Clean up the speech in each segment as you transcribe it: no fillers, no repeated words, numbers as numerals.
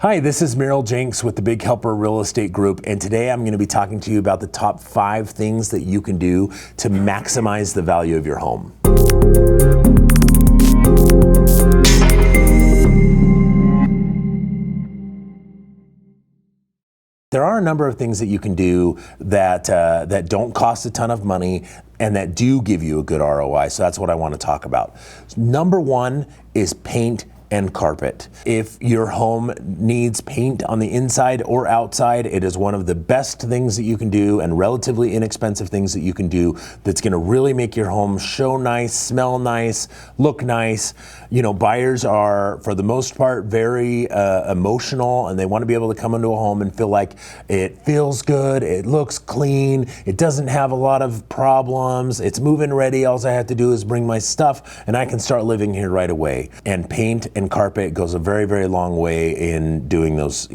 Hi, this is Merrill Jenks with the Big Helper Real Estate Group, and today I'm going to be talking to you about the top 5 things that you can do to maximize the value of your home. There are a number of things that you can do that don't cost a ton of money and that do give you a good ROI, so that's what I want to talk about. Number 1 is paint and carpet. If your home needs paint on the inside or outside, it is one of the best things that you can do and relatively inexpensive things that you can do that's going to really make your home show nice, smell nice, look nice. You know, buyers are, for the most part, very emotional, and they want to be able to come into a home and feel like it feels good, it looks clean, it doesn't have a lot of problems, it's move-in ready, all I have to do is bring my stuff and I can start living here right away. And paint and carpet goes a very, very long way in doing those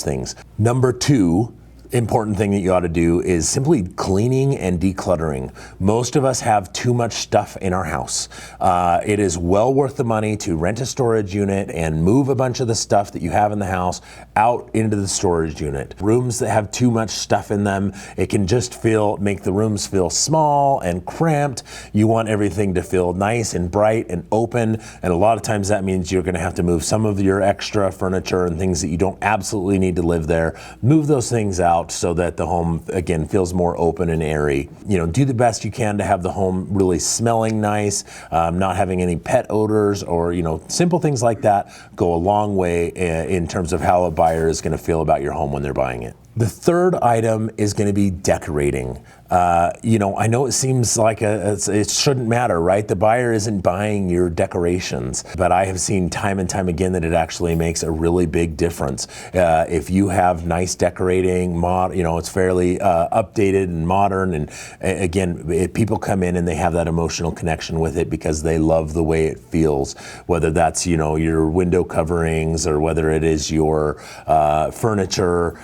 things. Number 2 important thing that you ought to do is simply cleaning and decluttering. Most of us have too much stuff in our house. It is well worth the money to rent a storage unit and move a bunch of the stuff that you have in the house out into the storage unit. Rooms that have too much stuff in them, it can just make the rooms feel small and cramped. You want everything to feel nice and bright and open, and a lot of times that means you're going to have to move some of your extra furniture and things that you don't absolutely need to live there. Move those things out so that the home, again, feels more open and airy. You know, do the best you can to have the home really smelling nice, not having any pet odors, or, you know, simple things like that go a long way in terms of how a buyer is going to feel about your home when they're buying it. The third item is going to be decorating. You know, I know it seems like it shouldn't matter, right? The buyer isn't buying your decorations, but I have seen time and time again that it actually makes a really big difference. If you have nice decorating, you know, it's fairly updated and modern, and again, people come in and they have that emotional connection with it because they love the way it feels, whether that's, you know, your window coverings or whether it is your furniture,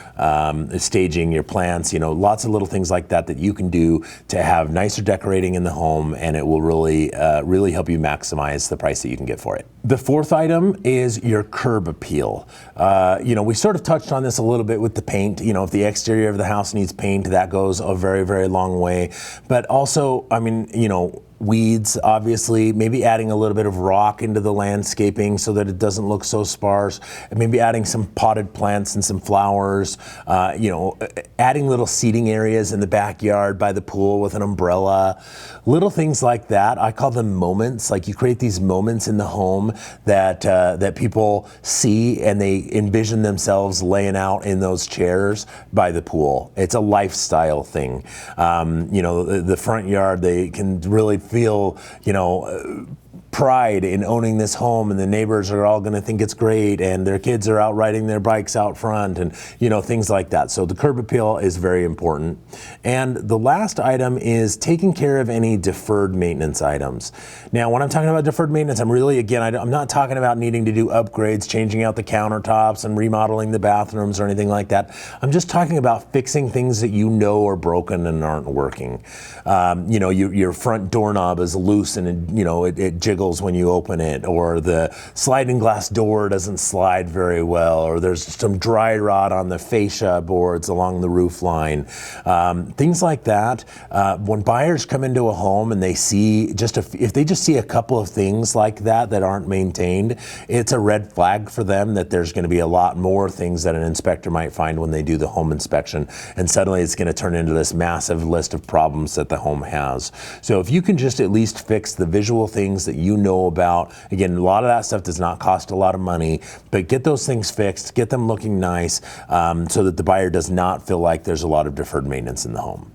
staging, your plants, you know, lots of little things like that that you can do to have nicer decorating in the home, and it will really help you maximize the price that you can get for it. The fourth item is your curb appeal. You know, we sort of touched on this a little bit with the paint. You know, if the exterior of the house needs paint, that goes a very, very long way. But also, I mean, you know, weeds, obviously, maybe adding a little bit of rock into the landscaping so that it doesn't look so sparse, and maybe adding some potted plants and some flowers, you know, adding little seating areas in the backyard by the pool with an umbrella, little things like that. I call them moments. Like, you create these moments in the home that people see and they envision themselves laying out in those chairs by the pool. It's a lifestyle thing. You know, the front yard, they can really feel, you know, pride in owning this home, and the neighbors are all going to think it's great, and their kids are out riding their bikes out front, and, you know, things like that. So the curb appeal is very important. And the last item is taking care of any deferred maintenance items. Now, when I'm talking about deferred maintenance, I'm really, again, I'm not talking about needing to do upgrades, changing out the countertops and remodeling the bathrooms or anything like that. I'm just talking about fixing things that you know are broken and aren't working. You know, your front doorknob is loose and, you know, it jiggles when you open it, or the sliding glass door doesn't slide very well, or there's some dry rot on the fascia boards along the roof line. Things like that. When buyers come into a home and they see if they just see a couple of things like that aren't maintained, it's a red flag for them that there's going to be a lot more things that an inspector might find when they do the home inspection, and suddenly it's going to turn into this massive list of problems that the home has. So if you can just at least fix the visual things that you know about, again, a lot of that stuff does not cost a lot of money, but get those things fixed, get them looking nice, so that the buyer does not feel like there's a lot of deferred maintenance in the home.